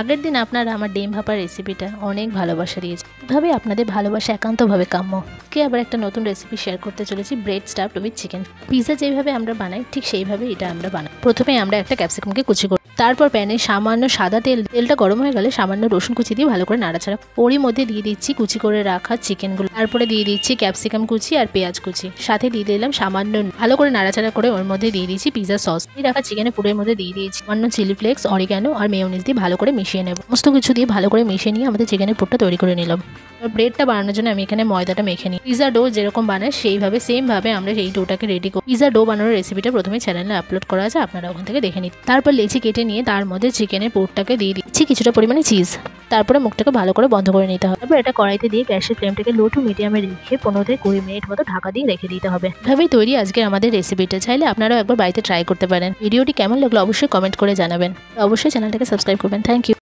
আগের দিন আপনারা আমার ডিম ভাপার রেসিপিটা অনেক ভালোবাসা দিয়েছে, এভাবে আপনাদের ভালোবাসা একান্তভাবে কাম্য। কে আবার একটা নতুন রেসিপি শেয়ার করতে চলেছি, bread stuffed with chicken. Pizza যেভাবে আমরা বানাই ঠিক সেইভাবে এটা আমরা বানাই। প্রথমে আমরা একটা ক্যাপসিকামকে কুচি করি, তারপর প্যানে সামান্য সাদা তেলটা গরম হয়ে গেলে সামান্য রসুন কুচি দিয়ে ভালো করে নাড়াচাড়া, ওরই মধ্যে দিয়ে দিচ্ছি কুচি করে রাখা চিকেনগুলো, তারপরে দিয়ে দিচ্ছি ক্যাপসিকাম কুচি আর পেঁয়াজ কুচি, সাথে দিয়ে দিলাম সামান্য ভালো করে নাড়াচাড়া করে ওর মধ্যে দিয়ে দিচ্ছি পিৎজা সস, এই রাখা চিকেনের পুরের মধ্যে দিয়ে দিয়েছি সামান্য চিলি ফ্লেক্স, অরিগ্যানো আর মেয়োনিজ দিয়ে ভালো করে মিশিয়ে নেব। সমস্ত কিছু দিয়ে ভালো করে মিশিয়ে নিয়ে আমাদের চিকেনের পুরটা তৈরি করে নিলাম। ব্রেডটা বানানোর জন্য আমি এখানে ময়দাটা মেখে নিই। পিৎজা ডো যেরকম বানায় সেইভাবে সেমভাবে আমরা এই ডোটাকে রেডি করি। পিৎজা ডো বানানোর রেসিপিটা প্রথমে চ্যানেলে আপলোড করা আছে, আপনারা ওখান থেকে দেখে নিন। তারপর লেচি কেটে নিয়ে তার মধ্যে চিকেনের পুরটাকে দিয়ে দিচ্ছি কিছুটা পরিমাণে চিজ, তারপরে মুখটাকে ভালো করে বন্ধ করে নিতে হবে। তারপর এটা কড়াইতে দিয়ে গ্যাসের ফ্লেমটাকে লো টু মিডিয়ামে রেখে 15 থেকে 20 মিনিট মতো ঢাকা দিয়ে রেখে দিতে হবে। এভাবেই তৈরি আজকের আমাদের রেসিপিটা। চাইলে আপনারাও একবার বাড়িতে ট্রাই করতে পারেন। ভিডিওটি কেমন লাগলো অবশ্যই কমেন্ট করে জানাবেন, অবশ্যই চ্যানেলটাকে সাবস্ক্রাইব করবেন। Thank you.